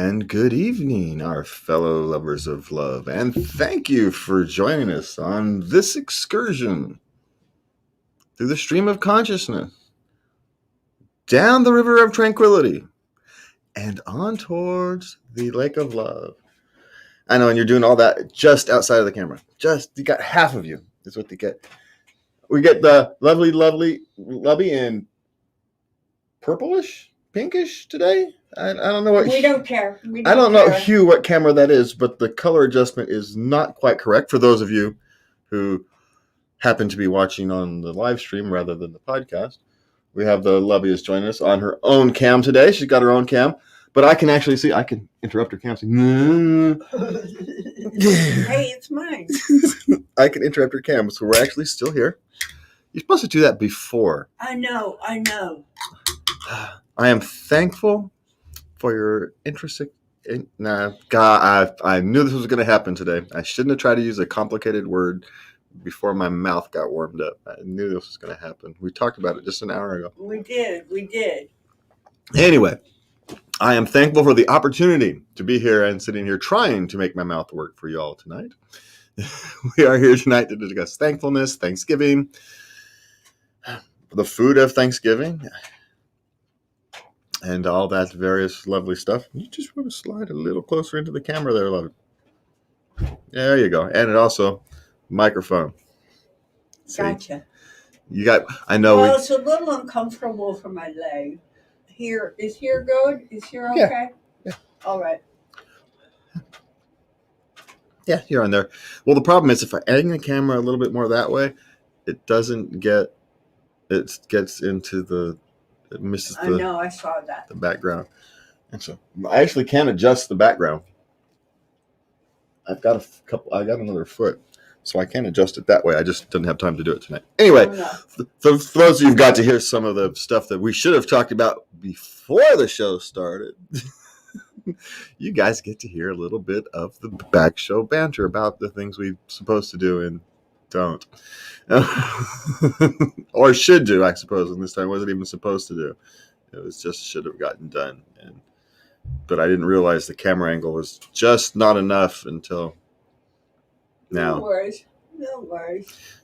And good evening, our fellow lovers of love, and thank you for joining us on this excursion through the stream of consciousness, down the river of tranquility, and on towards the lake of love. I know, and you're doing all that just outside of the camera. You got half of you, is what they get. We get the lovely Lubby in purplish, pinkish today. I don't know what. We don't care. I don't know, Hugh, what camera that is, but the color adjustment is not quite correct. For those of you who happen to be watching on the live stream rather than the podcast, we have the Lubby is joining us on her own cam today. She's got her own cam, but I can actually see. I can interrupt her cam. Say, hey, it's mine. I can interrupt her cam, so we're actually still here. You're supposed to do that before. I know. I am thankful for your interest. God, I knew this was going to happen today. I shouldn't have tried to use a complicated word before my mouth got warmed up. I knew this was going to happen. We talked about it just an hour ago. We did. Anyway, I am thankful for the opportunity to be here and sitting here trying to make my mouth work for you all tonight. We are here tonight to discuss thankfulness, Thanksgiving, the food of Thanksgiving, and all that various lovely stuff. You just want to slide a little closer into the camera there, love it. There you go. And it also, microphone. Gotcha. You got, I know. Well, it's a little uncomfortable for my leg. Is here good? Is here okay? Yeah. All right. Yeah, you're on there. Well, the problem is if I angle the camera a little bit more that way, it doesn't get, it gets into it misses I know, I saw that. The background. And so I actually can adjust the background. I got another foot, so I can adjust it that way. I just didn't have time to do it tonight. Anyway, for those of you who've got to hear some of the stuff that we should have talked about before the show started, you guys get to hear a little bit of the back show banter about the things we're supposed to do and don't. Or should do, I suppose, and this time wasn't even supposed to do. It was just should have gotten done. But I didn't realize the camera angle was just not enough until now. No worries.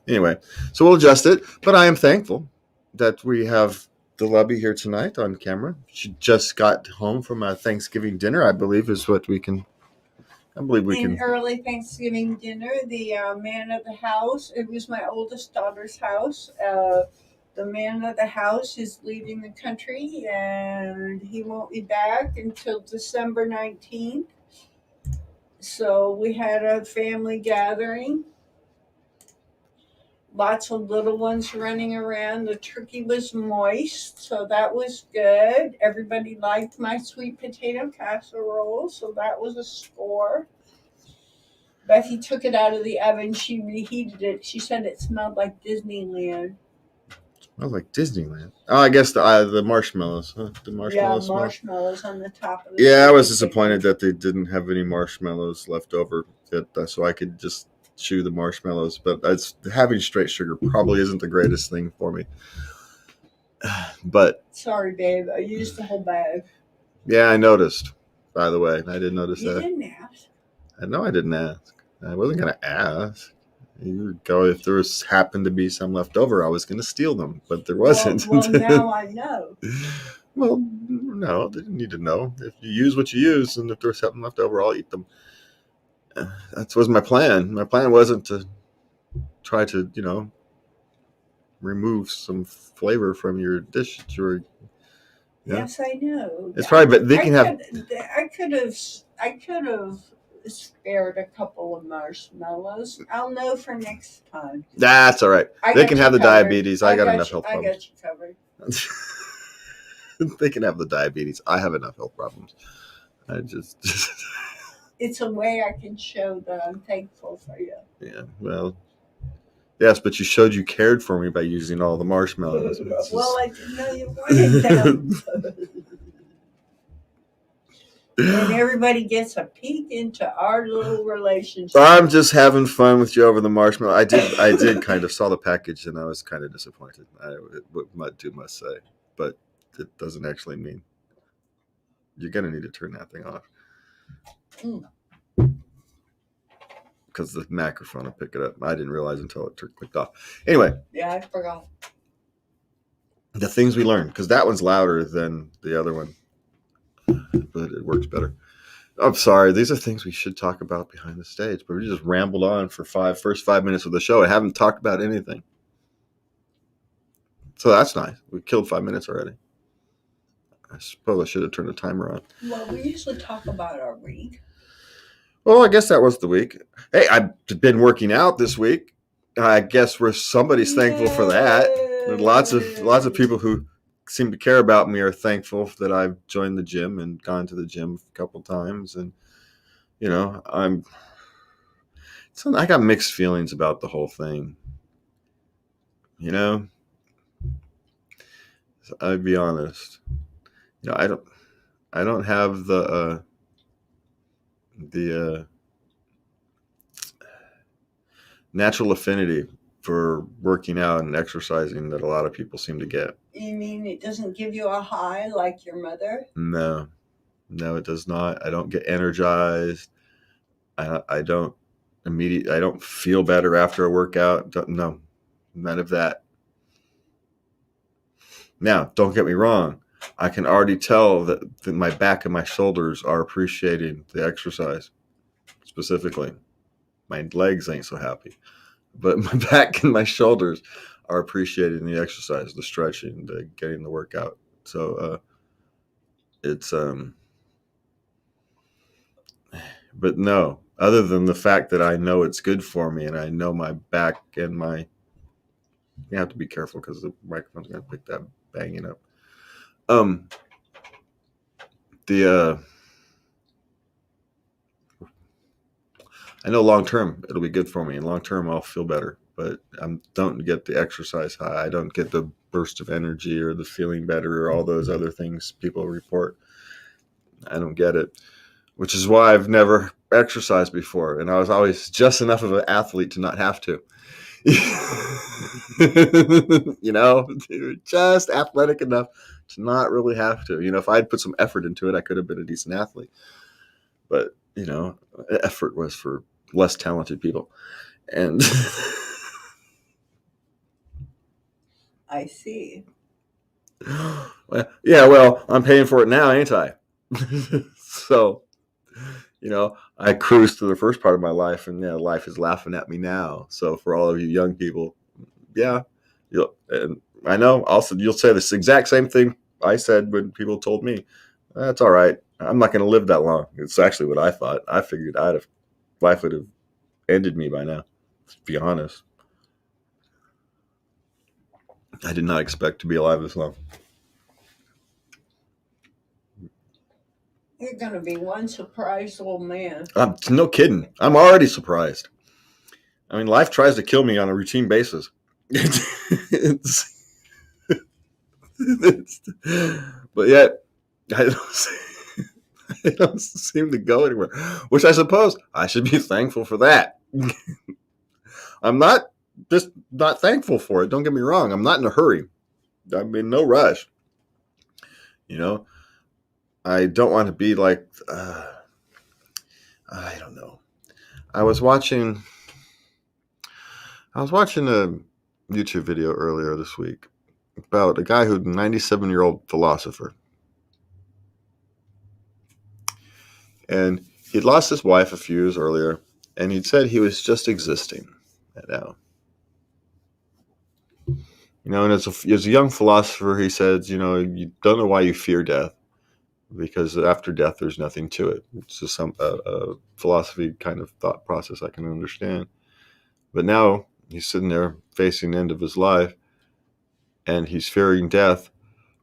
Anyway, so we'll adjust it. But I am thankful that we have the Lubby here tonight on camera. She just got home from a Thanksgiving dinner, I believe, is what we can. An early Thanksgiving dinner, the man of the house, it was my oldest daughter's house. The man of the house is leaving the country and he won't be back until December 19th. So we had a family gathering. Lots of little ones running around. The turkey was moist, so that was good. Everybody liked my sweet potato casserole, so that was a score. Becky took it out of the oven. She reheated it. She said it smelled like Disneyland. Smells like Disneyland. Oh, I guess the marshmallows. Huh? The marshmallows. Yeah, marshmallows on the top of the Yeah, I was disappointed that they didn't have any marshmallows left over, so I could just chew the marshmallows. But having straight sugar probably isn't the greatest thing for me. But sorry, babe. I used the whole bag. Yeah, I noticed. By the way, I did notice that. You didn't ask. I know I didn't ask. I wasn't going to ask. You would go if there happened to be some left over, I was going to steal them, but there wasn't. Well, now I know. Well, no, they didn't need to know. If you use what you use, and if there's something left over, I'll eat them. That was my plan. My plan wasn't to try to, remove some flavor from your dish. Yes, I know. It's probably, but they can have. I could have spared a couple of marshmallows. I'll know for next time. That's all right. They can have the diabetes. I got enough health problems. I got you covered. They can have the diabetes. I have enough health problems. It's a way I can show that I'm thankful for you. Yeah, well, yes, but you showed you cared for me by using all the marshmallows. Well, I didn't know you wanted them. And everybody gets a peek into our little relationship. I'm just having fun with you over the marshmallow. I did kind of saw the package and I was kind of disappointed. I must say, but it doesn't actually mean you're gonna need to turn that thing off. Because the microphone will pick it up. I didn't realize until it clicked off. Anyway. Yeah, I forgot. The things we learn, because that one's louder than the other one, but it works better. I'm sorry. These are things we should talk about behind the stage, but we just rambled on for first 5 minutes of the show. I haven't talked about anything. So that's nice. We killed 5 minutes already. I suppose I should have turned the timer on. Well, we usually talk about our week. Well, I guess that was the week. Hey, I've been working out this week. I guess somebody's thankful for that. And lots of people who seem to care about me are thankful that I've joined the gym and gone to the gym a couple times. And, you know, I got mixed feelings about the whole thing. You know, I'd be honest. You know, I don't have the natural affinity for working out and exercising that a lot of people seem to get. You mean it doesn't give you a high like your mother? No, it does not. I don't get energized. I don't feel better after a workout. No, none of that. Now, don't get me wrong. I can already tell that my back and my shoulders are appreciating the exercise. Specifically, my legs ain't so happy. But my back and my shoulders are appreciating the exercise, the stretching, the getting the workout. So it's but no, other than the fact that I know it's good for me and I know my back and you have to be careful because the microphone's going to pick that banging up. I know long term it'll be good for me, and long term I'll feel better. But I don't get the exercise high. I don't get the burst of energy or the feeling better or all those other things people report. I don't get it, which is why I've never exercised before, and I was always just enough of an athlete to not have to. You know, just athletic enough to not really have to. You know, if I'd put some effort into it, I could have been a decent athlete. But, you know, effort was for less talented people. And I see. Yeah, well, I'm paying for it now, ain't I? So, you know, I cruised through the first part of my life, and life is laughing at me now. So for all of you young people, and I know also you'll say this exact same thing I said when people told me, that's all right. I'm not going to live that long. It's actually what I thought. I figured life would have ended me by now, to be honest. I did not expect to be alive this long. You're going to be one surprised old man. No kidding. I'm already surprised. I mean, life tries to kill me on a routine basis. But yet, I don't seem to go anywhere, which I suppose I should be thankful for that. I'm not thankful for it. Don't get me wrong. I'm not in a hurry. I'm in no rush. You know, I don't want to be like, I don't know. I was watching a YouTube video earlier this week about a guy who's a 97-year-old philosopher. And he'd lost his wife a few years earlier, and he'd said he was just existing. You know, and as a young philosopher, he said, you know, you don't know why you fear death, because after death, there's nothing to it. It's just a philosophy kind of thought process I can understand. But now he's sitting there facing the end of his life, and he's fearing death.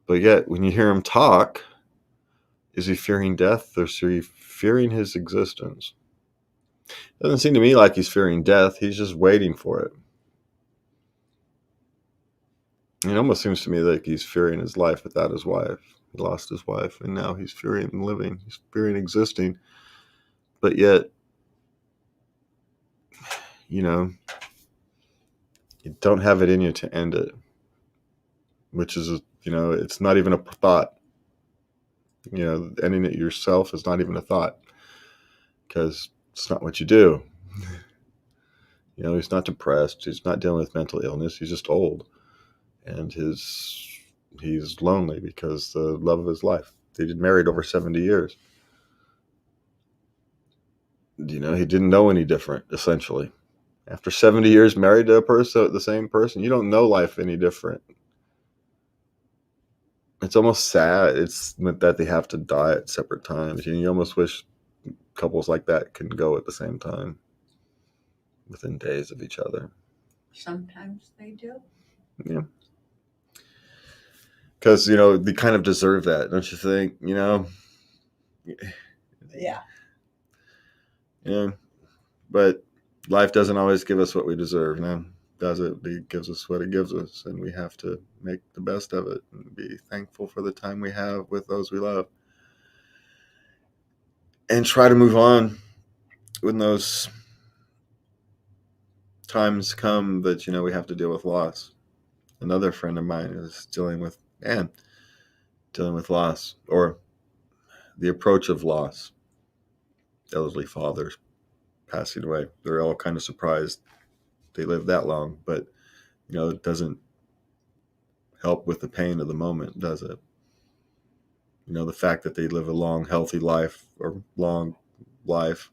But yet, when you hear him talk, is he fearing death, or is he fearing his existence? It doesn't seem to me like he's fearing death. He's just waiting for it. It almost seems to me like he's fearing his life without his wife. He lost his wife, and now he's fearing living. He's fearing existing. But yet, you know, you don't have it in you to end it, which is, you know, it's not even a thought. You know, ending it yourself is not even a thought. because it's not what you do. You know, he's not depressed. He's not dealing with mental illness. He's just old, and he's lonely because the love of his life. They'd been married over 70 years. You know, he didn't know any different, essentially. After 70 years married to the same person, you don't know life any different. It's almost sad. It's that they have to die at separate times. You almost wish couples like that can go at the same time, within days of each other. Sometimes they do. Yeah. Because, you know, they kind of deserve that, don't you think? You know? Yeah. Yeah. But life doesn't always give us what we deserve, no? Does it? It gives us what it gives us, and we have to make the best of it and be thankful for the time we have with those we love. And try to move on when those times come that, you know, we have to deal with loss. Another friend of mine is dealing with loss, or the approach of loss. Elderly fathers passing away. They're all kind of surprised they lived that long, but, you know, it doesn't help with the pain of the moment, does it? You know, the fact that they live a long, healthy life, or long life,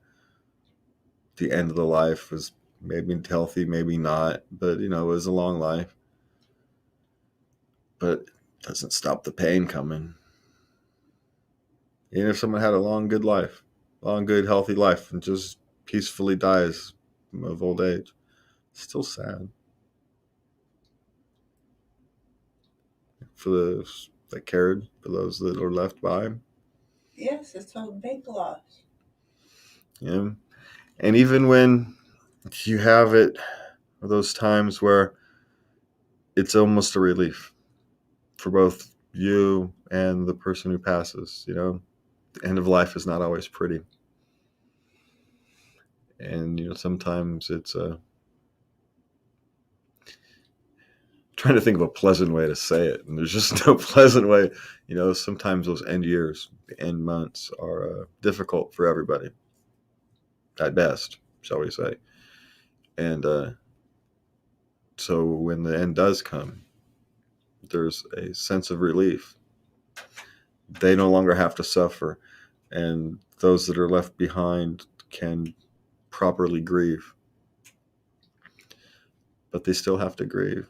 the end of the life was maybe healthy, maybe not, but, you know, it was a long life. But it doesn't stop the pain coming. Even if someone had a long, good life, long, good, healthy life, and just peacefully dies of old age, it's still sad. For those that cared, for those that are left behind. Yes, it's a big loss. Yeah. And even when you have it, those times where it's almost a relief for both you and the person who passes, you know, the end of life is not always pretty. And, you know, sometimes it's trying to think of a pleasant way to say it, and there's just no pleasant way. You know, sometimes those end years, the end months are difficult for everybody, at best, shall we say. And so when the end does come, there's a sense of relief. They no longer have to suffer, and those that are left behind can properly grieve. But they still have to grieve.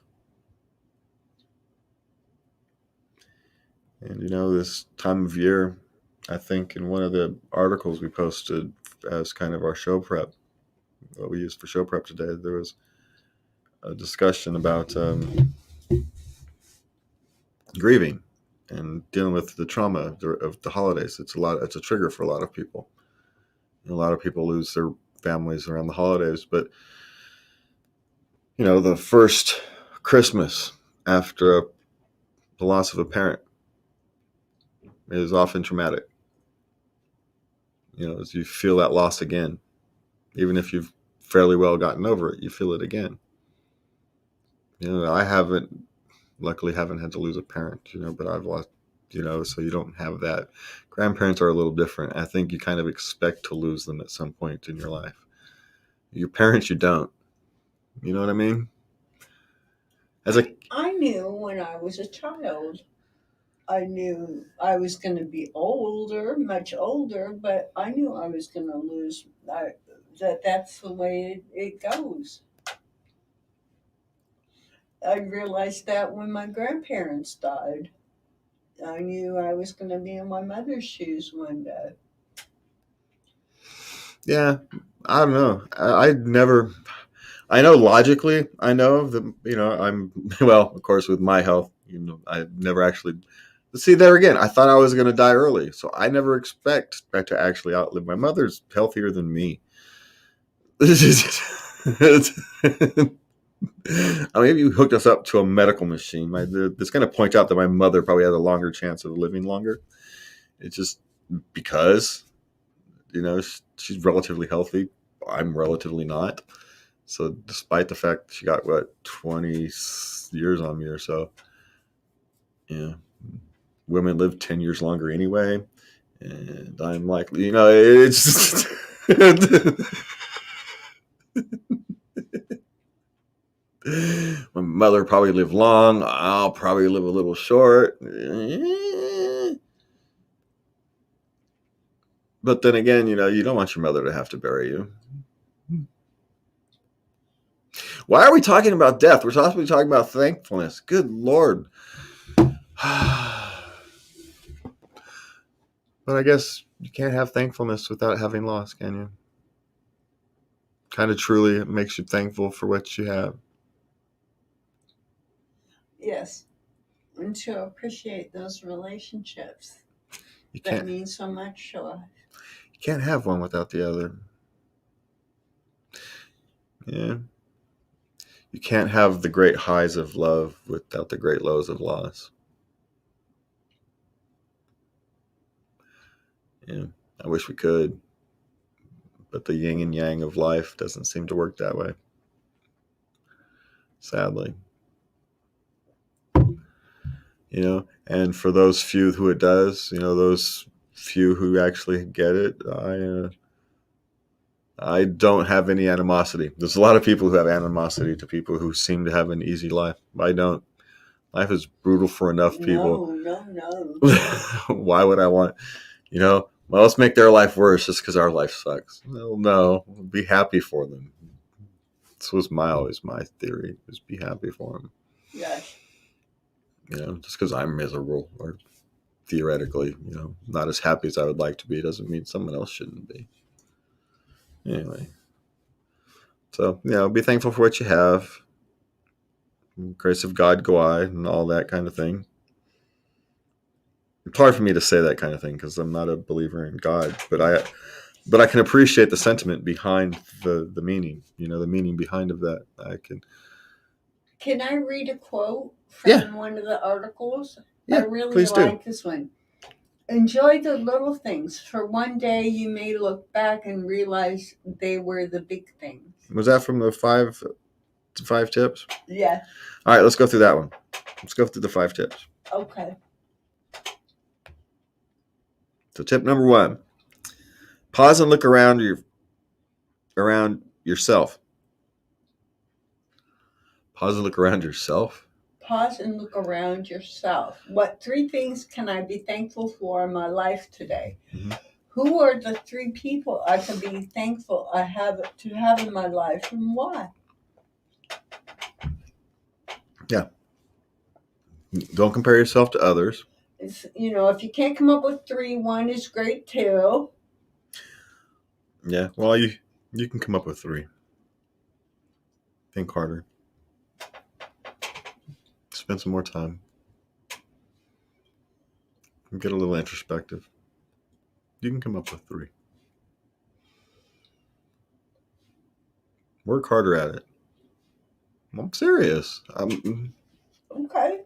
And, you know, this time of year, I think in one of the articles we posted as kind of our show prep, what we used for show prep today, there was a discussion about grieving and dealing with the trauma of the holidays. It's a trigger for a lot of people. And a lot of people lose their families around the holidays, but, you know, the first Christmas after the loss of a parent is often traumatic. You know, as you feel that loss again, even if you've fairly well gotten over it, you feel it again. You know, I luckily haven't had to lose a parent, you know, but I've lost, you know, so you don't have that. Grandparents are a little different. I think you kind of expect to lose them at some point in your life. Your parents, you don't. You know what I mean? I knew when I was a child. I knew I was going to be older, much older, but I knew I was going to lose. That's the way it goes. I realized that when my grandparents died. I knew I was going to be in my mother's shoes one day. Yeah, I don't know. I never. I know logically. I know that, you know, I'm well. Of course, with my health, you know, I never actually. See, there again, I thought I was going to die early, so I never expect to actually outlive. My mother's healthier than me. I mean, if you hooked us up to a medical machine, it's going to point out that my mother probably has a longer chance of living longer. It's just because, you know, she's relatively healthy. I'm relatively not. So despite the fact she got, 20 years on me or so, yeah, women live 10 years longer anyway. And I'm likely, you know, it's just, My mother probably lived long. I'll probably live a little short. But then again, you don't want your mother to have to bury you. Why are we talking about death? We're supposed to be talking about thankfulness. Good Lord. But I guess you can't have thankfulness without having loss, can you? Kind of truly it makes you thankful for what you have. Yes. And to appreciate those relationships You that can't mean so much to us. you can't have one without the other. Yeah. You can't have the great highs of love without the great lows of loss. Yeah. I wish we could. But the yin and yang of life doesn't seem to work that way. Sadly. And for those few who it does, those few who actually get it, I don't have any animosity. There's a lot of people who have animosity to people who seem to have an easy life. I don't. Life is brutal for enough people. No. Why would I want, well, let's make their life worse just because our life sucks. Well, no, be happy for them. This was always my theory, is be happy for them. Yes. Just because I'm miserable or theoretically, not as happy as I would like to be doesn't mean someone else shouldn't be. Anyway. So, be thankful for what you have. Grace of God go I, and all that kind of thing. It's hard for me to say that kind of thing because I'm not a believer in God, but I can appreciate the sentiment behind the meaning. The meaning behind of that. I can. Can I read a quote from one of the articles? Yeah, I really please like do. this one. Enjoy the little things. For one day you may look back and realize they were the big things. Was that from the five tips? Yeah. All right, let's go through that one. Let's go through the 5 tips. Okay. So tip number 1, pause and look around yourself. Pause and look around yourself? Pause and look around yourself. What 3 things can I be thankful for in my life today? Mm-hmm. Who are the 3 people I can be thankful I have in my life, and why? Yeah. Don't compare yourself to others. If you can't come up with 3, 1 is great too. Yeah, well, you can come up with 3. Think harder. Spend some more time. Get a little introspective. You can come up with 3. Work harder at it. I'm serious. Okay.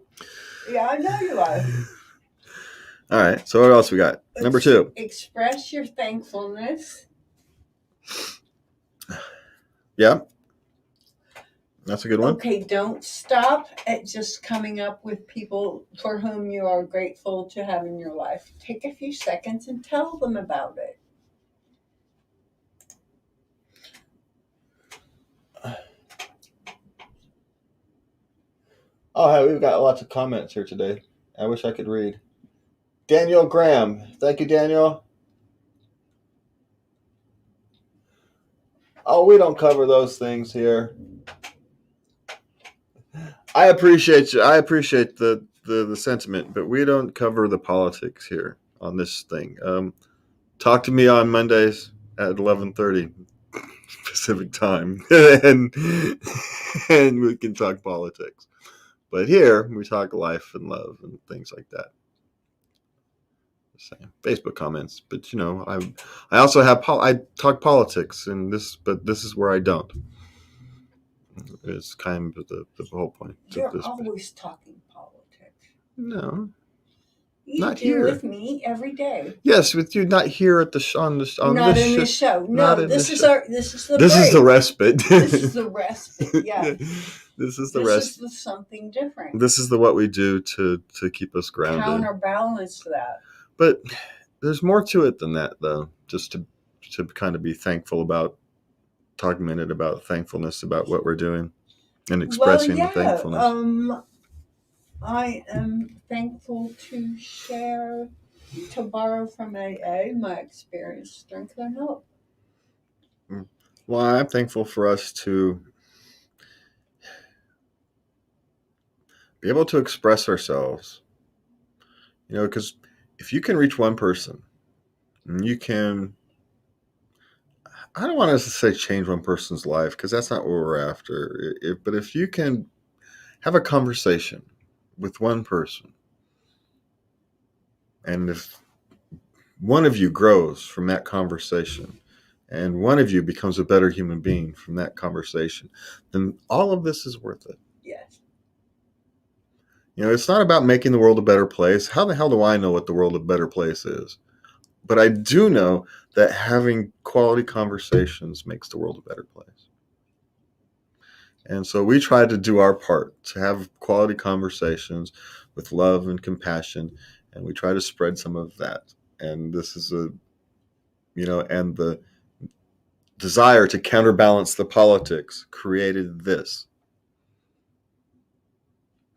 Yeah, I know you are. All right, so what else we got? Number 2. Express your thankfulness. Yeah. That's a good one. Okay, don't stop at just coming up with people for whom you are grateful to have in your life. Take a few seconds and tell them about it. Oh, hey, we've got lots of comments here today. I wish I could read. Daniel Graham. Thank you, Daniel. Oh, we don't cover those things here. I appreciate you. I appreciate the sentiment, but we don't cover the politics here on this thing. Talk to me on Mondays at 11:30 Pacific time, and we can talk politics. But here we talk life and love and things like that. Same Facebook comments, but I also have I talk politics, but this is where I don't. It's kind of the whole point. You're always talking politics. No, you not do here. With me every day. Yes, with you, not here at the on this on not this in show. This show. No, this is the this break. is the respite. This is the respite. Yeah. This is the rest. This is something different. This is what we do to keep us grounded. Counterbalance that. But there's more to it than that, though. Just to kind of be thankful about, talk a minute about thankfulness, about what we're doing and expressing the thankfulness. I am thankful to share, to borrow from AA, my experience, strength, and hope. Well, I'm thankful for us to be able to express ourselves, because if you can reach one person, and you can, I don't want us to say change one person's life, because that's not what we're after. But if you can have a conversation with one person, and if one of you grows from that conversation, and one of you becomes a better human being from that conversation, then all of this is worth it. Yes. It's not about making the world a better place. How the hell do I know what the world a better place is? But I do know that having quality conversations makes the world a better place. And so we try to do our part to have quality conversations with love and compassion, and we try to spread some of that. And this is and the desire to counterbalance the politics created this.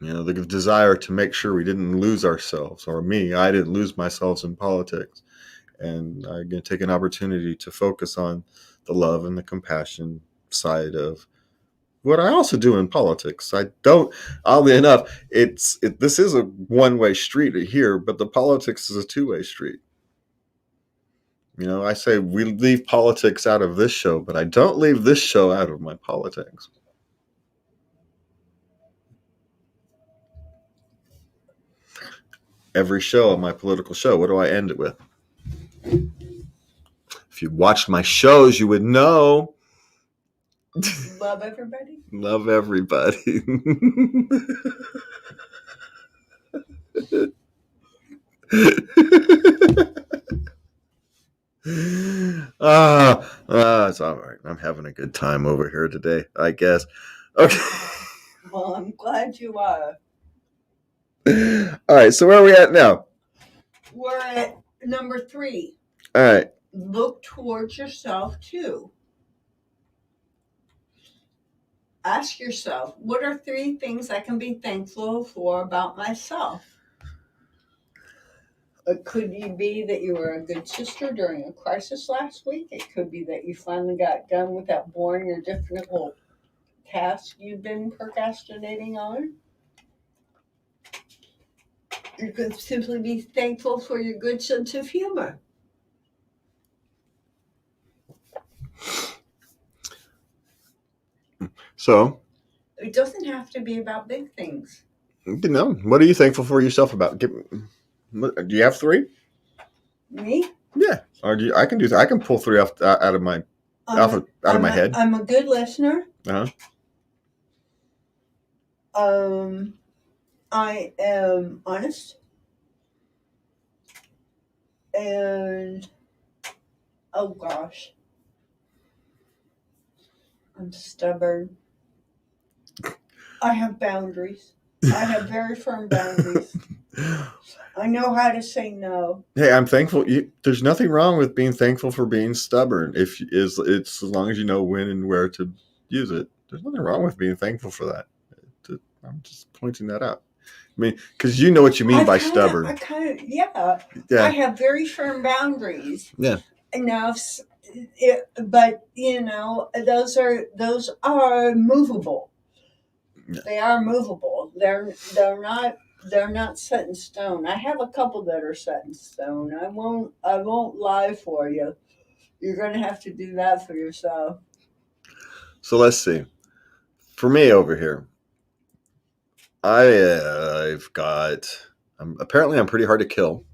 The desire to make sure we didn't lose ourselves, or I didn't lose myself in politics. And I'm going to take an opportunity to focus on the love and the compassion side of what I also do in politics. I don't, oddly enough, this is a one-way street here, but the politics is a two-way street. I say we leave politics out of this show, but I don't leave this show out of my politics. Every show on my political show, what do I end it with? If you watched my shows, you would know. Love everybody. Love everybody. It's all right. I'm having a good time over here today, I guess. Okay. Well, I'm glad you are. All right, so where are we at now? We're at number 3. All right. Look towards yourself too. Ask yourself, what are 3 things I can be thankful for about myself? It could be that you were a good sister during a crisis last week. It could be that you finally got done with that boring or difficult task you've been procrastinating on. You could simply be thankful for your good sense of humor. So, it doesn't have to be about big things. What are you thankful for yourself about? Do you have 3? Me? Yeah. Or I can do that. I can pull 3 out of my out of my head. I'm a good listener. Uh-huh. I am honest. And oh gosh, I'm stubborn. I have boundaries. I have very firm boundaries. I know how to say no. Hey, I'm thankful. There's nothing wrong with being thankful for being stubborn. It's as long as you know when and where to use it. There's nothing wrong with being thankful for that. I'm just pointing that out. I mean, because you know what you mean by stubborn. Yeah. I have very firm boundaries. Yeah. Now, but those are movable. Yeah. They are movable. They're not set in stone. I have a couple that are set in stone. I won't lie for you. You're going to have to do that for yourself. So let's see. For me over here, apparently I'm pretty hard to kill,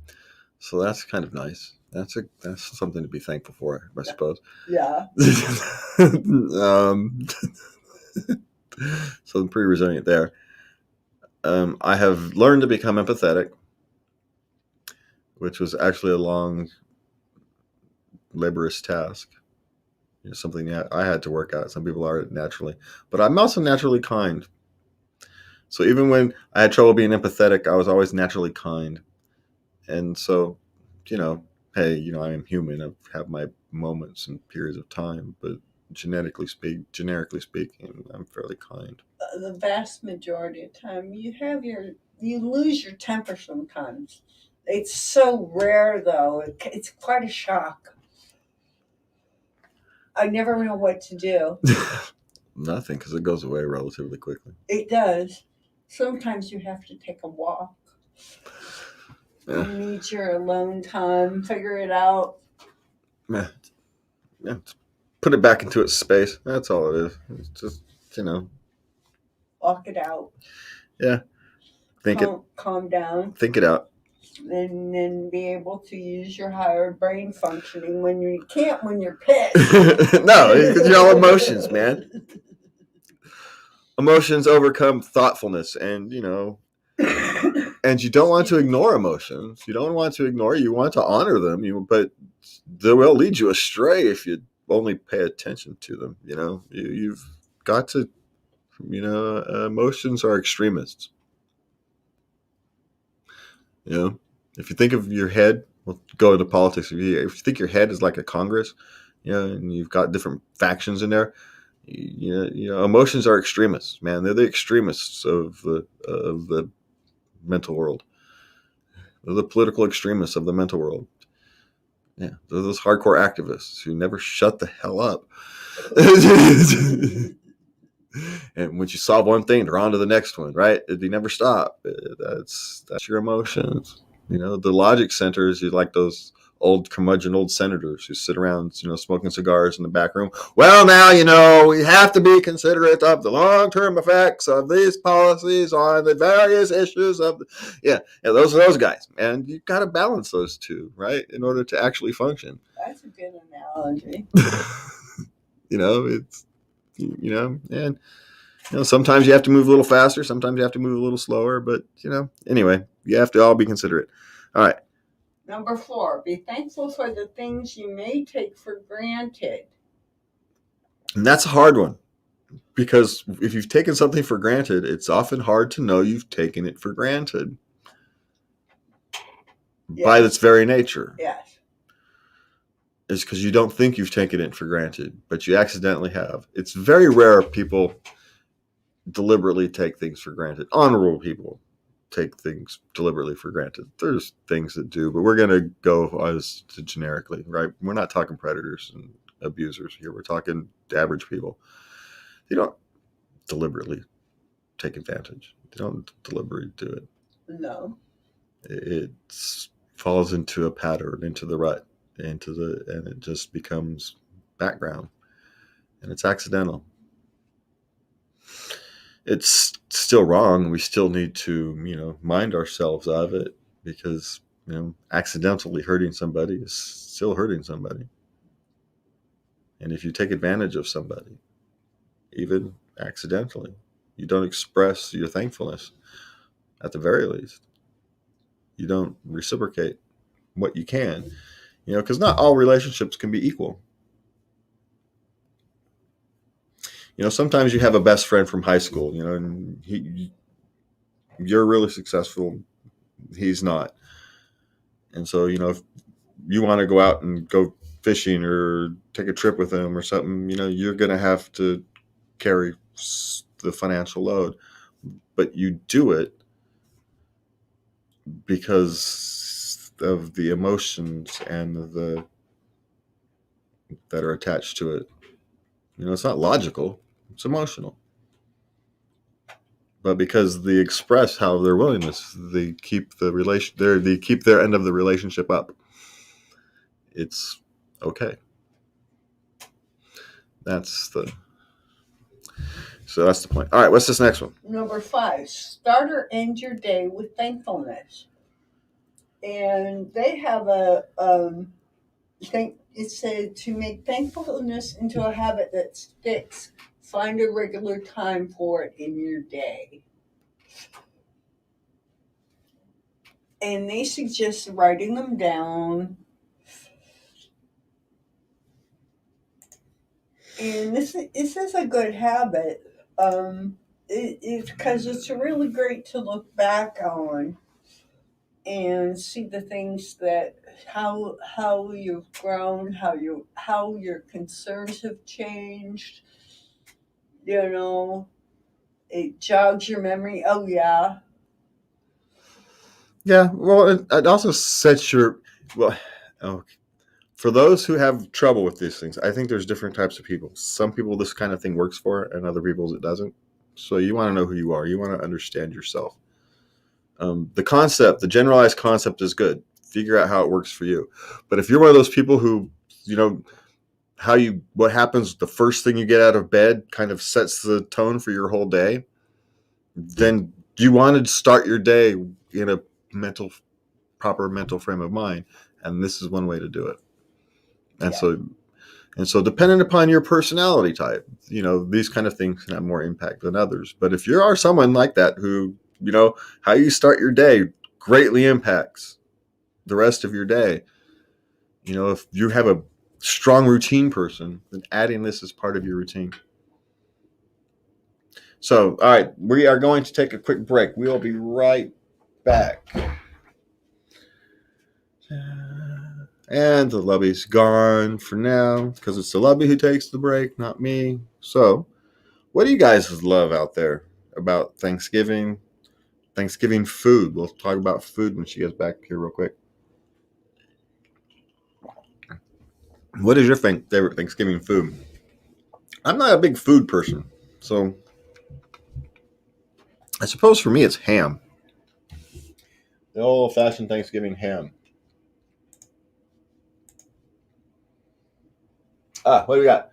so that's kind of nice. That's something to be thankful for, I suppose. Yeah. So I'm pretty resilient there. I have learned to become empathetic, which was actually a long, laborious task. Something that I had to work out. Some people are naturally, but I'm also naturally kind. So even when I had trouble being empathetic, I was always naturally kind. And so, hey, I am human. I have my moments and periods of time, but generically speaking, I'm fairly kind. The vast majority of time, you lose your temper sometimes. It's so rare, though. It's quite a shock. I never know what to do. Nothing, because it goes away relatively quickly. It does. Sometimes you have to take a walk. You need your alone time, figure it out. Yeah. Put it back into its space. That's all it is. It's just, Walk it out. Yeah. Calm down. Think it out. And then be able to use your higher brain functioning when you can't when you're pissed. No, you're all emotions, man. Emotions overcome thoughtfulness, and and you don't want to ignore emotions. You don't want to ignore. You want to honor them. But they will lead you astray if you only pay attention to them. You've got to. Emotions are extremists. If you think of your head, we'll go into politics. If you think your head is like a Congress, and you've got different factions in there, emotions are extremists, man. They're the extremists of the mental world. They're the political extremists of the mental world. Yeah, they're those hardcore activists who never shut the hell up. And once you solve one thing, they're on to the next one, right? They never stop. That's your emotions. The logic centers, you like those old curmudgeon old senators who sit around, smoking cigars in the back room. Well, now, we have to be considerate of the long-term effects of these policies on the various issues of, those guys. And you've got to balance those two, right, in order to actually function. That's a good analogy. It's, and sometimes you have to move a little faster, sometimes you have to move a little slower, but anyway, you have to all be considerate. All right. Number 4, be thankful for the things you may take for granted. And that's a hard one, because if you've taken something for granted, it's often hard to know you've taken it for granted. Yes. By its very nature. Yes. It's because you don't think you've taken it for granted, but you accidentally have. It's very rare people deliberately take things for granted. Honorable people take things deliberately for granted. There's things that do, but we're going to go as to generically, right? We're not talking predators and abusers here. We're talking average people. They don't deliberately take advantage. They don't deliberately do it. No. It falls into a pattern, into the rut, and it just becomes background, and it's accidental. It's still wrong. We still need to, mind ourselves of it, because, accidentally hurting somebody is still hurting somebody. And if you take advantage of somebody, even accidentally, you don't express your thankfulness, at the very least. You don't reciprocate what you can, because not all relationships can be equal. Sometimes you have a best friend from high school, and you're really successful, he's not. And so, if you want to go out and go fishing or take a trip with him or something, you're going to have to carry the financial load. But you do it because of the emotions and that are attached to it. It's not logical, it's emotional. But because they express how their willingness, they keep they keep their end of the relationship up. It's okay. That's the point. All right, what's this next one? Number 5, start or end your day with thankfulness. And they have it said to make thankfulness into a habit that sticks, find a regular time for it in your day. And they suggest writing them down. And this is a good habit. It's because it's really great to look back on. and see the things that how you've grown, how your concerns have changed. You know, it jogs your memory. Oh yeah, Yeah, well, it also sets your well. Oh, for those who have trouble with these things, I think there's different types of people. Some people this kind of thing works for, and other people it doesn't. So you want to know who you are. You want to understand yourself. The concept, the generalized concept, is good. Figure out how it works for you. But if you're one of those people who, you know, what happens the first thing you get out of bed kind of sets the tone for your whole day, then you want to start your day in a proper mental frame of mind, and this is one way to do it. And yeah, so depending upon your personality type, these kind of things can have more impact than others. But if you are someone like that who, how you start your day greatly impacts the rest of your day. If you have a strong routine person, then adding this as part of your routine. So, all right, we are going to take a quick break. We'll be right back. And the Lubby's gone for now because it's the Lubby who takes the break, not me. So, what do you guys love out there about Thanksgiving? Thanksgiving food. We'll talk about food when she gets back here real quick. What is your favorite Thanksgiving food? I'm not a big food person, so I suppose for me it's ham. The old-fashioned Thanksgiving ham. What do we got?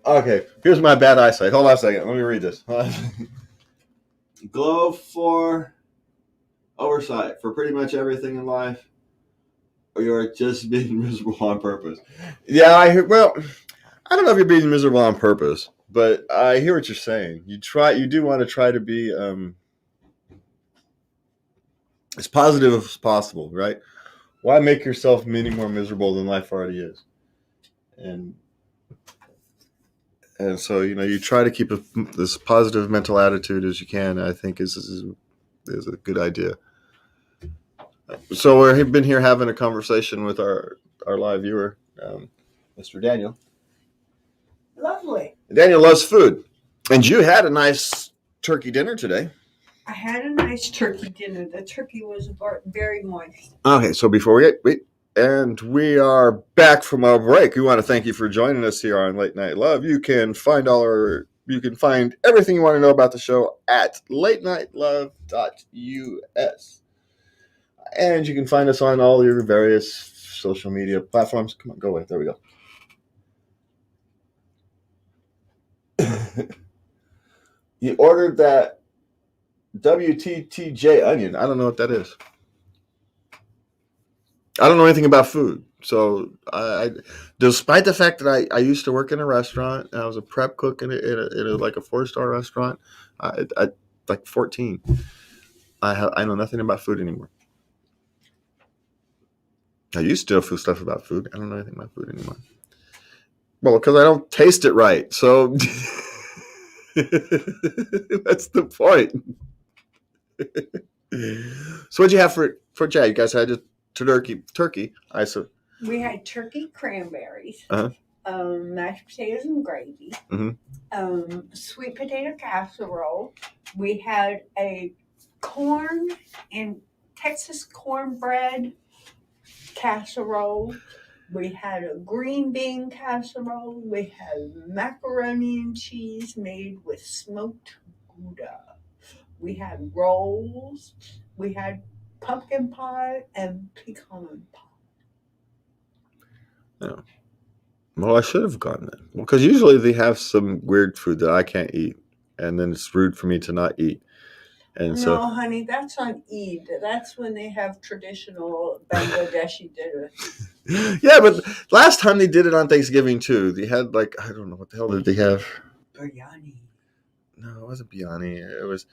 Okay, here's my bad eyesight. Hold on a second. Let me read this. Glove for oversight for pretty much everything in life, or you're just being miserable on purpose. Yeah, I don't know if you're being miserable on purpose, but I hear what you're saying. You do want to try to be as positive as possible, right? Why make yourself any more miserable than life already is? And so you try to keep this positive mental attitude as you can. I think is a good idea. So we've been here having a conversation with our live viewer, Mr. Daniel. lovely. Daniel loves food, and you had a nice turkey dinner today. I had a nice turkey dinner. The turkey was very moist. Okay, so before we are back from our break. We want to thank you for joining us here on Late Night Love. You can find everything you want to know about the show at latenightlove.us. And you can find us on all your various social media platforms. Come on, go away. There we go. You ordered that WTTJ onion. I don't know what that is. I don't know anything about food. So, despite the fact that I used to work in a restaurant, and I was a prep cook in a like a 4-star restaurant, I like 14. I know nothing about food anymore. I used to know stuff about food. I don't know anything about food anymore. Well, because I don't taste it right. So that's the point. So what'd you have for Chad? You guys had a turkey. We had turkey cranberries, Uh-huh. Mashed potatoes and gravy, sweet potato casserole. We had a corn and Texas cornbread casserole. We had a green bean casserole. We had macaroni and cheese made with smoked Gouda. We had rolls. We had pumpkin pie and pecan pie. Yeah. Well, I should have gotten it. Well, because usually they have some weird food that I can't eat, and then it's rude for me to not eat. And No, honey, that's on Eid. That's when they have traditional Bangladeshi dinner. Yeah, but last time they did it on Thanksgiving too. They had I don't know what the hell did they have? Biryani. No, it wasn't biryani. It was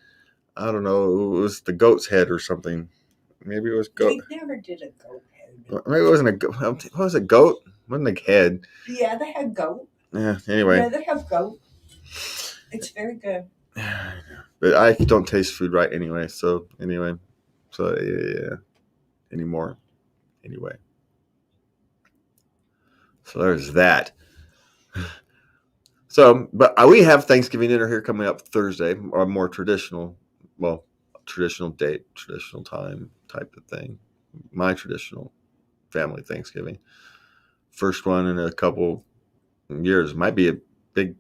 I don't know. It was the goat's head or something. Maybe it was goat. They never did a goat head. Maybe it wasn't a goat. What was it? Goat? Wasn't a head. Yeah, they had goat. Yeah. Anyway. Yeah, they have goat. It's very good. But I don't taste food right anyway. So anyway. So yeah. Anymore. Anyway. So there's that. So, but we have Thanksgiving dinner here coming up Thursday, or more traditional date, traditional time type of thing. My traditional family Thanksgiving. First one in a couple years. Might be a big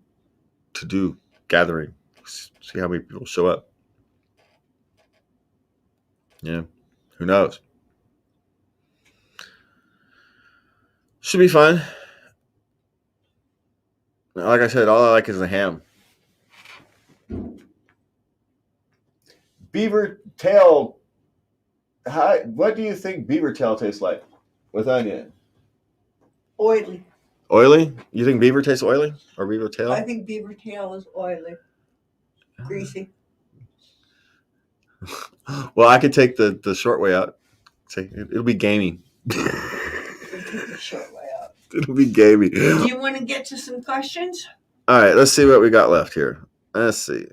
to-do gathering. See how many people show up. Yeah. Who knows? Should be fun. Like I said, all I like is the ham. Beaver tail. What do you think beaver tail tastes like with onion? Oily. Oily? You think beaver tastes oily or beaver tail? I think beaver tail is oily. Greasy. Well, I could take the short way out. It'll be gamey. Take the short way out. It'll be gamey. Do you want to get to some questions? All right, let's see what we got left here. Let's see.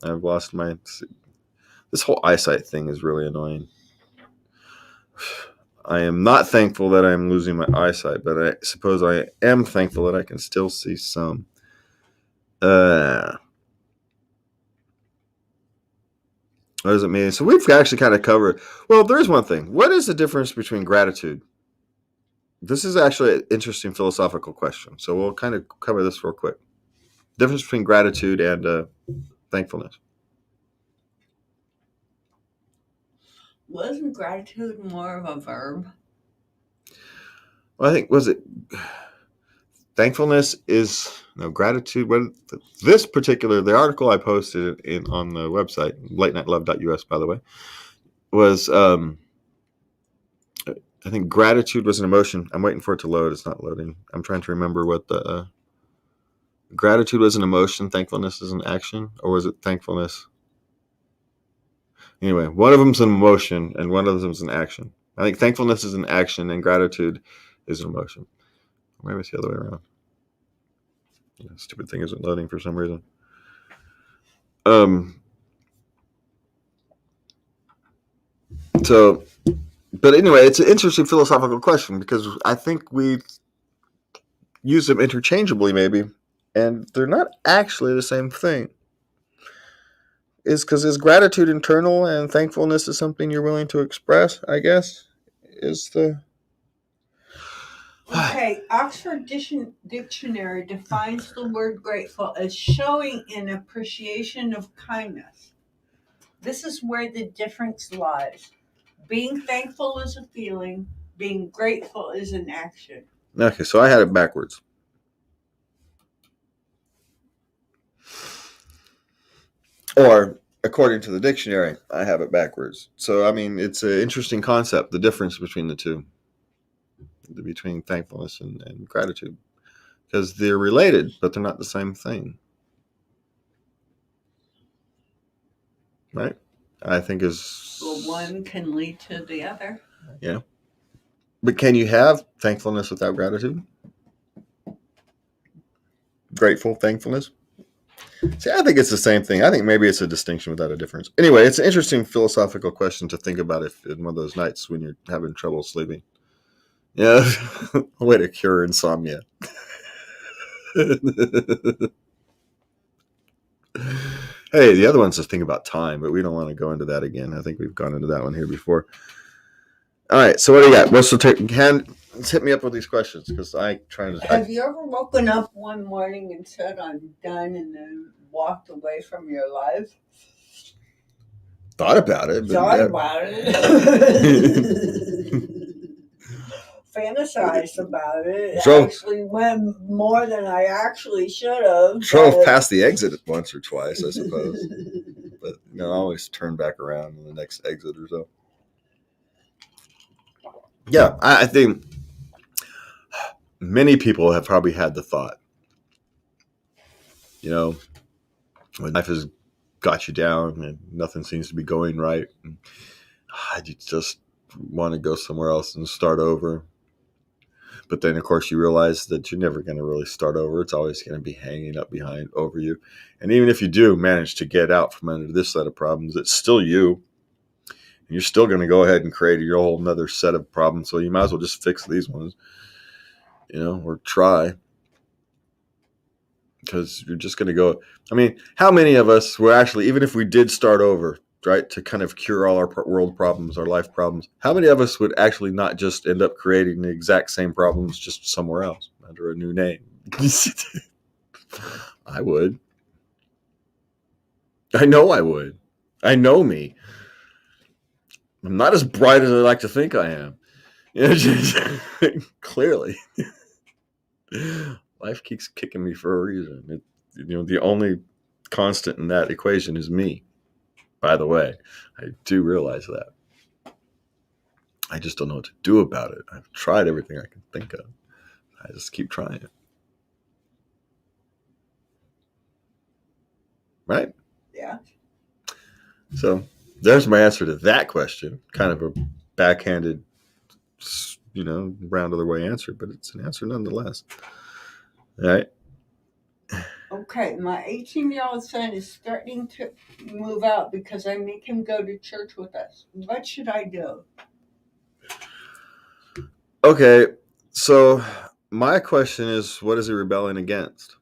I've lost my. This whole eyesight thing is really annoying. I am not thankful that I'm losing my eyesight, but I suppose I am thankful that I can still see some. What does it mean? So we've actually kind of covered. Well, there is one thing. What is the difference between gratitude? This is actually an interesting philosophical question. So we'll kind of cover this real quick. Difference between gratitude and thankfulness. Wasn't gratitude more of a verb? Well, I think thankfulness is gratitude. This particular the article I posted on the website latenightLove.us, by the way, was I think gratitude was an emotion. I'm waiting for it to load. It's not loading. I'm trying to remember what the gratitude was an emotion. Thankfulness is an action, or was it thankfulness? Anyway, one of them's an emotion and one of them's an action. I think thankfulness is an action and gratitude is an emotion. Or maybe it's the other way around. Stupid thing isn't loading for some reason. But anyway, it's an interesting philosophical question because I think we use them interchangeably maybe, and they're not actually the same thing. Is gratitude internal and thankfulness is something you're willing to express, I guess, is the... Okay, Oxford Dictionary defines the word grateful as showing an appreciation of kindness. This is where the difference lies. Being thankful is a feeling, being grateful is an action. Okay, so I had it backwards. Or, according to the dictionary, I have it backwards. So, I mean, it's an interesting concept, the difference between the two. Between thankfulness and gratitude. Because they're related, but they're not the same thing. Right? I think is... Well, one can lead to the other. Yeah. But can you have thankfulness without gratitude? Grateful, thankfulness? See, I think it's the same thing. I think maybe it's a distinction without a difference. Anyway, it's an interesting philosophical question to think about if in one of those nights when you're having trouble sleeping. Yeah, a way to cure insomnia. Hey, the other one's the thing about time, but we don't want to go into that again. I think we've gone into that one here before. All right, so what do you got? Let's hit me up with these questions because Have you ever woken up one morning and said, "I'm done," and then walked away from your life? Thought about it. Fantasized about it. Actually went more than I actually should have. Drove past the exit once or twice, I suppose. But I always turn back around in the next exit or so. Yeah, I think many people have probably had the thought, when life is got you down and nothing seems to be going right. And, you just want to go somewhere else and start over. But then, of course, you realize that you're never going to really start over. It's always going to be hanging up behind over you. And even if you do manage to get out from under this set of problems, it's still you. And you're still going to go ahead and create your whole another set of problems. So you might as well just fix these ones, or try. Because you're just going to go. I mean, how many of us were actually, even if we did start over, right, to kind of cure all our world problems, our life problems, how many of us would actually not just end up creating the exact same problems just somewhere else under a new name? I would. I know I would. I know me. I'm not as bright as I like to think I am. Clearly. Life keeps kicking me for a reason. The only constant in that equation is me. By the way, I do realize that. I just don't know what to do about it. I've tried everything I can think of. I just keep trying it. Right? Yeah. So there's my answer to that question. Kind of a backhanded, round of the way answer, but it's an answer nonetheless. All right. Okay, my 18-year-old son is starting to move out because I make him go to church with us. What should I do? Okay, so my question is, what is he rebelling against?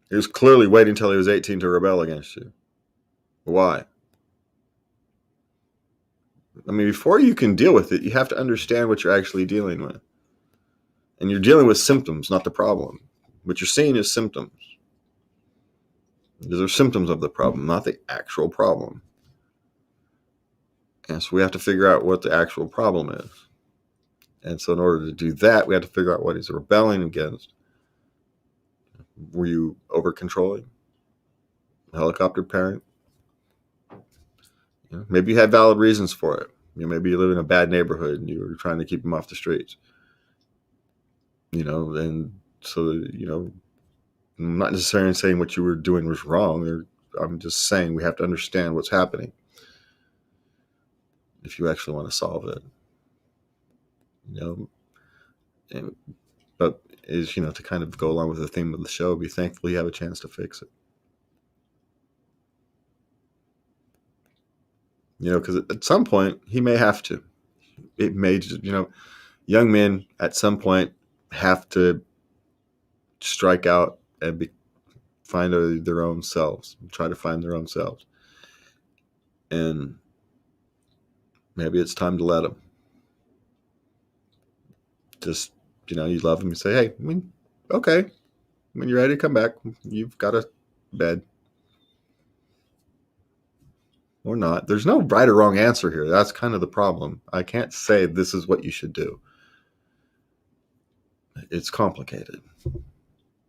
He was clearly waiting until he was 18 to rebel against you. Why? I mean, before you can deal with it, you have to understand what you're actually dealing with. And you're dealing with symptoms, not the problem. What you're seeing is symptoms. These are symptoms of the problem, not the actual problem. And so we have to figure out what the actual problem is. And so in order to do that, we have to figure out what he's rebelling against. Were you over-controlling? Helicopter parent? Maybe you had valid reasons for it. Maybe you live in a bad neighborhood and you were trying to keep him off the streets. And so, I'm not necessarily saying what you were doing was wrong. I'm just saying we have to understand what's happening if you actually want to solve it. But is, to kind of go along with the theme of the show, be thankful you have a chance to fix it. Because at some point he may have to. It may just, young men at some point have to strike out and find their own selves, try to find their own selves. And maybe it's time to let them. Just, you love them and say, hey, okay, when you're ready to come back, you've got a bed. Or not. There's no right or wrong answer here. That's kind of the problem. I can't say this is what you should do. It's complicated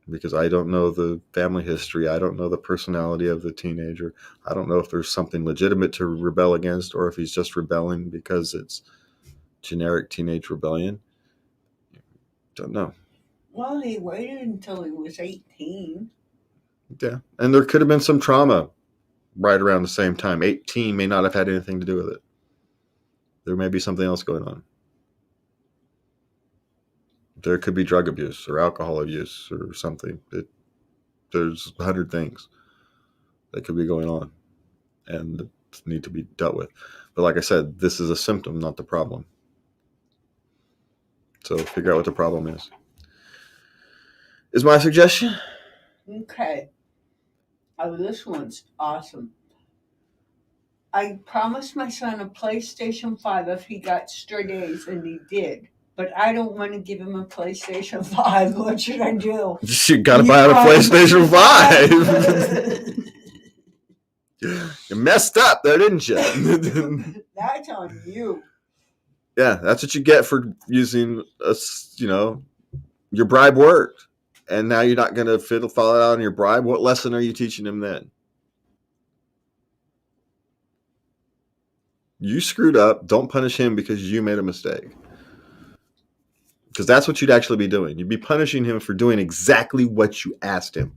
because I don't know the family history. I don't know the personality of the teenager. I don't know if there's something legitimate to rebel against or if he's just rebelling because it's generic teenage rebellion. Don't know. Well, he waited until he was 18. Yeah. And there could have been some trauma right around the same time. 18 may not have had anything to do with it. There may be something else going on. There could be drug abuse or alcohol abuse or something. There's 100 things that could be going on and need to be dealt with. But like I said, this is a symptom, not the problem. So figure out what the problem is my suggestion. Okay. Oh, this one's awesome. I promised my son a PlayStation 5 if he got straight A's, and he did. But I don't want to give him a PlayStation 5. What should I do? You got to buy him a PlayStation 5. You messed up there, didn't you? That's on you. Yeah, that's what you get for using your bribe worked. And now you're not going to follow out on your bribe. What lesson are you teaching him then? You screwed up. Don't punish him because you made a mistake. Because that's what you'd actually be doing. You'd be punishing him for doing exactly what you asked him.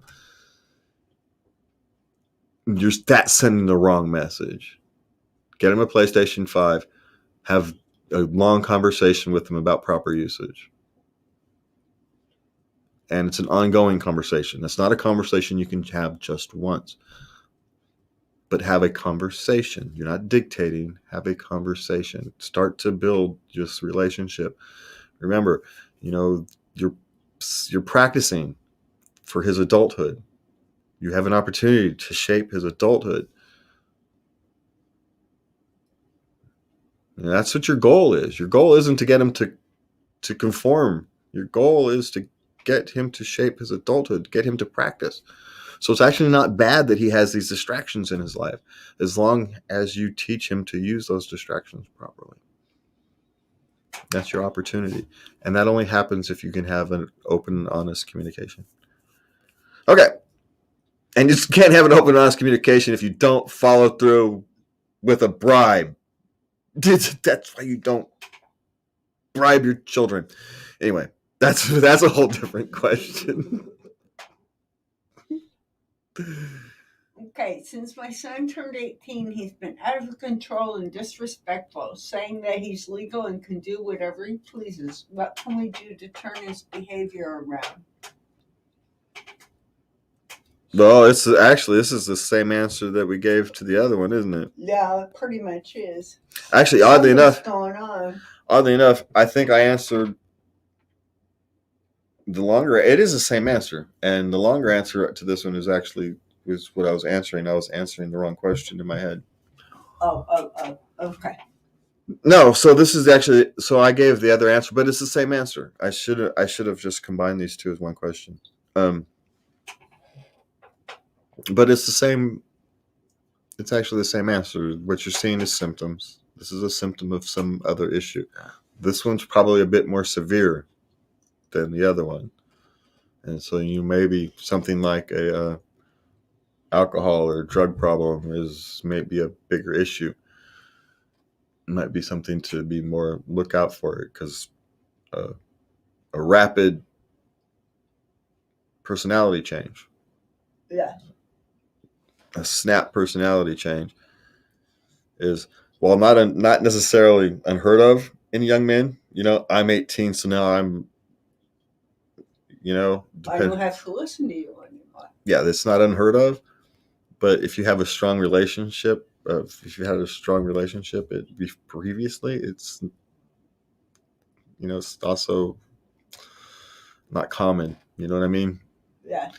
that's sending the wrong message. Get him a PlayStation 5. Have a long conversation with him about proper usage. And it's an ongoing conversation. It's not a conversation you can have just once. But have a conversation. You're not dictating. Have a conversation. Start to build this relationship. Remember, you're practicing for his adulthood. You have an opportunity to shape his adulthood. And that's what your goal is. Your goal isn't to get him to conform. Your goal is to get him to shape his adulthood, get him to practice. So it's actually not bad that he has these distractions in his life, as long as you teach him to use those distractions properly. That's your opportunity. And that only happens if you can have an open, honest communication. Okay. And you just can't have an open, honest communication if you don't follow through with a bribe. That's why you don't bribe your children. Anyway, that's a whole different question. Okay, since my son turned 18, he's been out of control and disrespectful, saying that he's legal and can do whatever he pleases. What can we do to turn his behavior around? Well, this is the same answer that we gave to the other one, isn't it? Yeah, it pretty much is. Actually, oddly enough, going on. I think I answered the longer. It is the same answer, and the longer answer to this one was what I was answering. I was answering the wrong question in my head. Oh, okay. No, so this is actually. So I gave the other answer, but it's the same answer. I should have just combined these two as one question. But it's the same. It's actually the same answer. What you're seeing is symptoms. This is a symptom of some other issue. This one's probably a bit more severe than the other one, and so you maybe something like a alcohol or drug problem is maybe a bigger issue. It might be something to be more look out for it, because a rapid personality change. Yeah. A snap personality change is, well, not necessarily unheard of in young men. I'm 18, so now I'm, I don't have to listen to you anymore. Yeah, that's not unheard of. But if you have a strong relationship, if you had a strong relationship previously, it's also not common. You know what I mean? Yeah.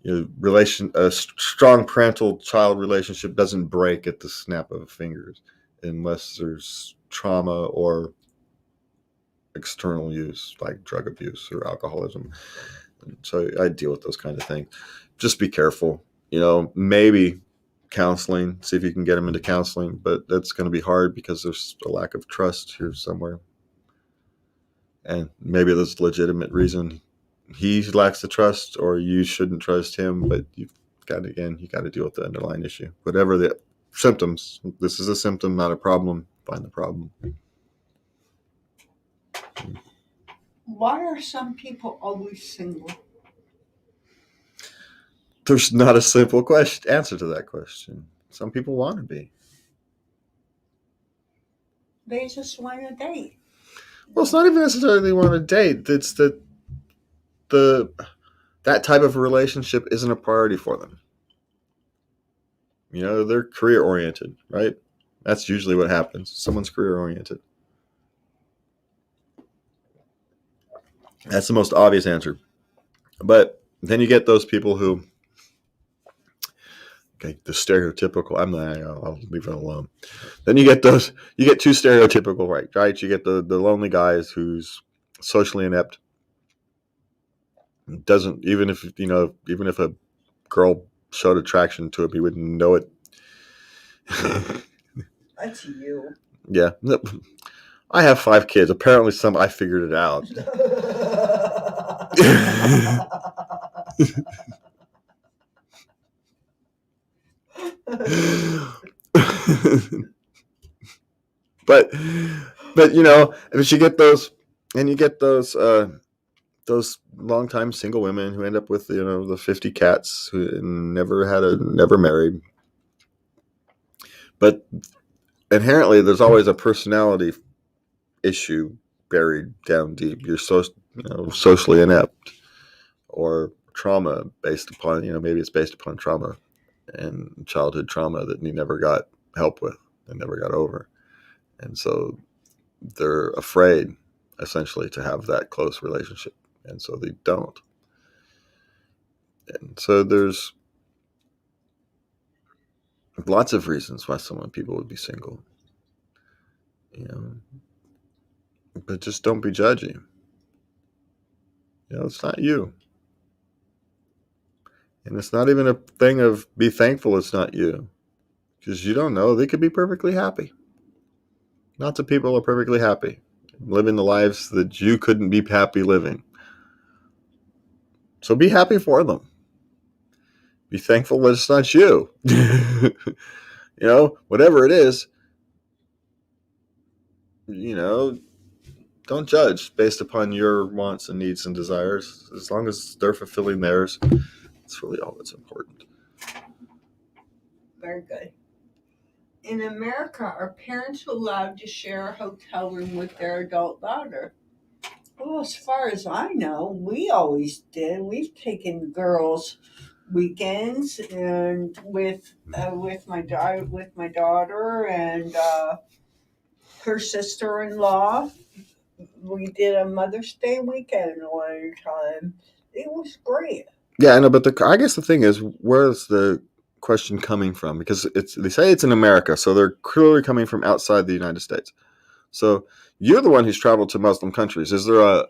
A strong parental-child relationship doesn't break at the snap of fingers unless there's trauma or external use, like drug abuse or alcoholism. So I deal with those kind of things. Just be careful. Maybe counseling, see if you can get them into counseling, but that's going to be hard because there's a lack of trust here somewhere. And maybe there's a legitimate reason he lacks the trust, or you shouldn't trust him, but you got to deal with the underlying issue. Whatever the symptoms, this is a symptom, not a problem. Find the problem. Why are some people always single? There's not a simple answer to that question. Some people want to be. They just want to date. Well, it's not even necessarily they want to date. It's that that type of relationship isn't a priority for them. They're career oriented, right? That's usually what happens. Someone's career oriented. That's the most obvious answer. But then you get those people who, the stereotypical, I'll leave it alone. Then you get two stereotypical, right? You get the lonely guys who's socially inept. Doesn't, even if a girl showed attraction to him, he wouldn't know it. That's you. Yeah. I have 5 kids. Apparently I figured it out. but if you get those, and you get those those longtime single women who end up with the 50 cats who never married. But inherently, there's always a personality issue buried down deep. You're socially inept, or trauma based upon maybe it's based upon trauma and childhood trauma that you never got help with and never got over, and so they're afraid essentially to have that close relationship, and so they don't. And so there's lots of reasons why people would be single, you know, but just don't be judgy. It's not you. And it's not even a thing of be thankful it's not you. Because you don't know. They could be perfectly happy. Lots of people are perfectly happy, living the lives that you couldn't be happy living. So be happy for them. Be thankful that it's not you. Whatever it is, don't judge based upon your wants and needs and desires. As long as they're fulfilling theirs, that's really all that's important. Very good. In America, are parents allowed to share a hotel room with their adult daughter? Well, as far as I know, we always did. We've taken girls' weekends and with my daughter and her sister-in-law. We did a Mother's Day weekend one time. It was great. Yeah, I know, but I guess the thing is, where's the question coming from? Because they say it's in America, so they're clearly coming from outside the United States. So you're the one who's traveled to Muslim countries. Is the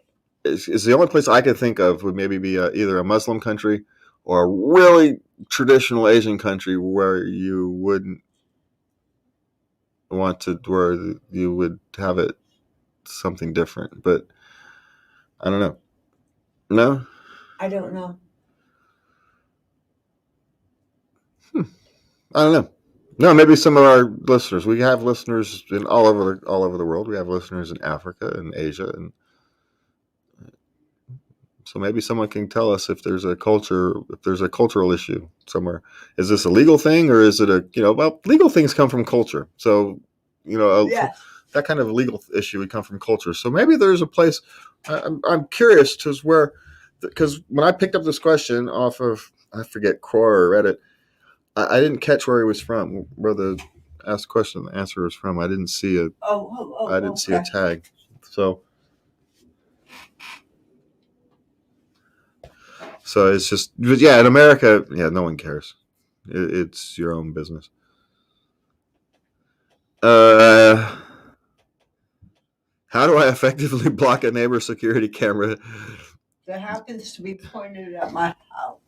only place I could think of would maybe be either a Muslim country or a really traditional Asian country where you wouldn't where you would have it something different. But I don't know. No? I don't know. I don't know. No, maybe some of our listeners. We have listeners in all over the world. We have listeners in Africa and Asia, and so maybe someone can tell us if there's a cultural issue somewhere. Is this a legal thing, or is it legal things come from culture. So, Yes. that kind of legal issue would come from culture. So maybe there's a place. I'm curious to where, because when I picked up this question off of, I forget, Quora or Reddit, I didn't catch where he was from, where the asked question, the answer was from. I didn't see see a tag. So it's just, but yeah, in America, yeah, no one cares. It's your own business. How do I effectively block a neighbor security camera that happens to be pointed at my house?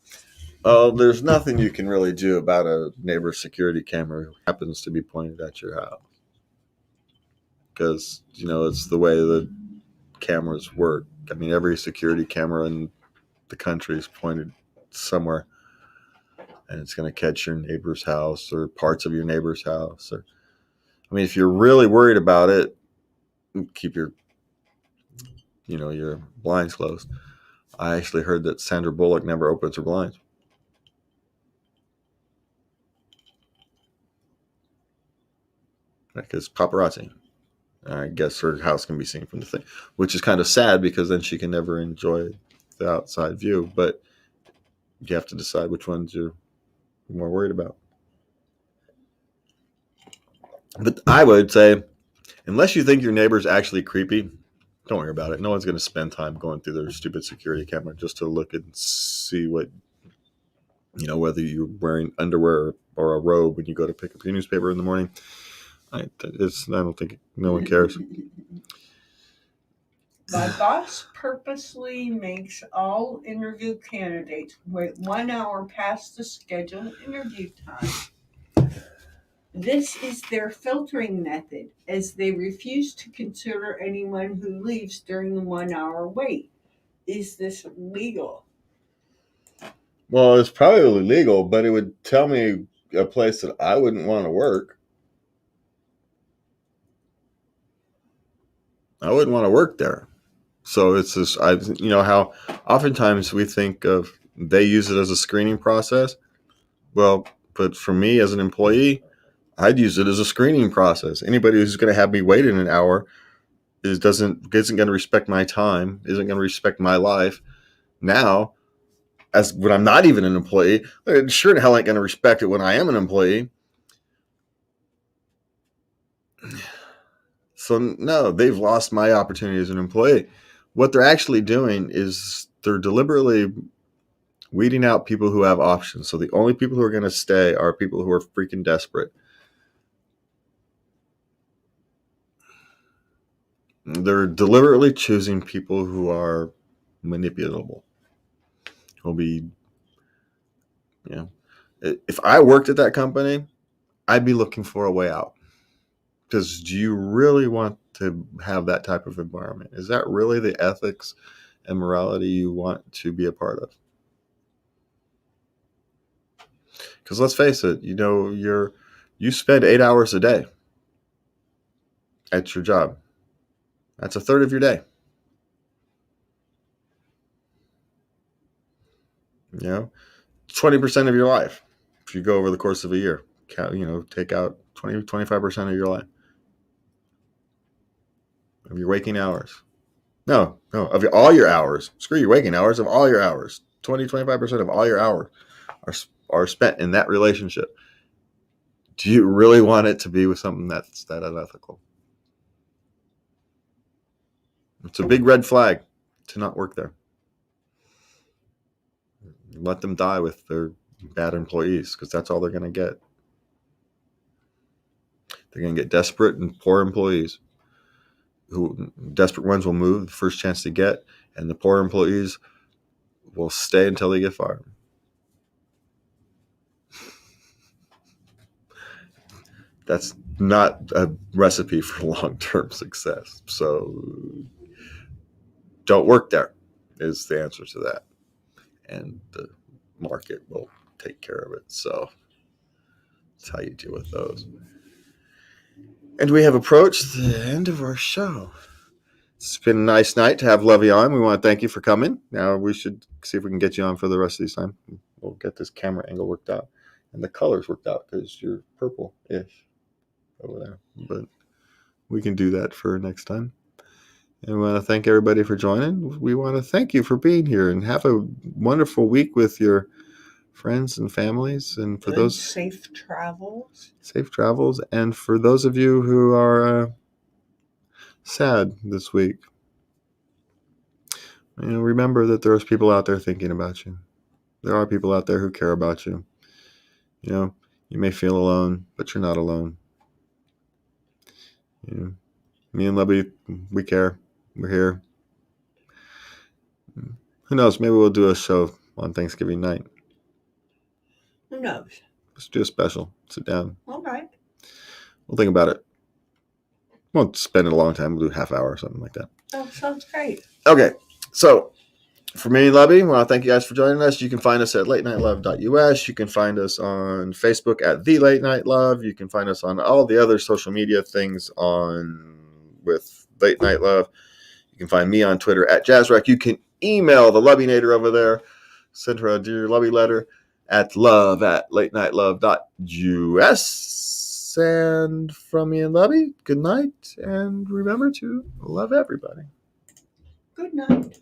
Oh, there's nothing you can really do about a neighbor security camera who happens to be pointed at your house. Because, it's the way the cameras work. I mean, every security camera in the country is pointed somewhere. And it's going to catch your neighbor's house or parts of your neighbor's house. If you're really worried about it, keep your blinds closed. I actually heard that Sandra Bullock never opens her blinds. Because paparazzi. I guess her house can be seen from the thing, which is kind of sad because then she can never enjoy the outside view. But you have to decide which ones you're more worried about. But I would say, unless you think your neighbor's actually creepy, don't worry about it. No one's going to spend time going through their stupid security camera just to look and see what, whether you're wearing underwear or a robe when you go to pick up your newspaper in the morning. I don't think no one cares. My boss purposely makes all interview candidates wait 1 hour past the scheduled interview time. This is their filtering method, as they refuse to consider anyone who leaves during the 1 hour wait. Is this legal? Well, it's probably legal, but it would tell me a place that I wouldn't want to work. I wouldn't want to work there. So it's this, how oftentimes we think of they use it as a screening process. Well, but for me as an employee, I'd use it as a screening process. Anybody who's going to have me wait in an hour isn't going to respect my time, isn't going to respect my life. Now, as when I'm not even an employee, sure the hell ain't going to respect it when I am an employee. So no, they've lost my opportunity as an employee. What they're actually doing is they're deliberately weeding out people who have options. So the only people who are going to stay are people who are freaking desperate. They're deliberately choosing people who are manipulable. Who'll be, if I worked at that company, I'd be looking for a way out. Because do you really want to have that type of environment? Is that really the ethics and morality you want to be a part of? Because let's face it, you spend 8 hours a day at your job. That's a third of your day. 20% of your life. If you go over the course of a year, take out 25% of your life. Of your waking hours. No, of all your hours. Screw your waking hours, of all your hours. 25% of all your hours are spent in that relationship. Do you really want it to be with something that's that unethical? It's a big red flag to not work there. Let them die with their bad employees, because that's all they're going to get. They're going to get desperate and poor employees. Who desperate ones will move the first chance they get, and the poor employees will stay until they get fired. That's not a recipe for long-term success. So don't work there is the answer to that. And the market will take care of it. So that's how you deal with those. And we have approached the end of our show. It's been a nice night to have Lubby on. We want to thank you for coming. Now we should see if we can get you on for the rest of these time. We'll get this camera angle worked out and the colors worked out, because you're purple-ish over there. But we can do that for next time. And we want to thank everybody for joining. We want to thank you for being here, and have a wonderful week with your friends and families. And for those safe travels. And for those of you who are sad this week, remember that there's people out there thinking about you. There are people out there who care about you. You may feel alone, but you're not alone. Me and Lubby, we care. We're here. Who knows? Maybe we'll do a show on Thanksgiving night. Who knows? Let's do a special. Sit down. All right. We'll think about it. Won't spend it a long time. We'll do a half hour or something like that. Oh, sounds great. Okay. So for me and Lubby, I want to thank you guys for joining us. You can find us at latenightLove.us. You can find us on Facebook at The Late Night Love. You can find us on all the other social media things with Late Night Love. You can find me on Twitter at JazzRec. You can email the Lubbinator over there. Send her a dear Lubby letter at love@latenightLove.us. And from me and Lubby, good night. And remember to love everybody. Good night.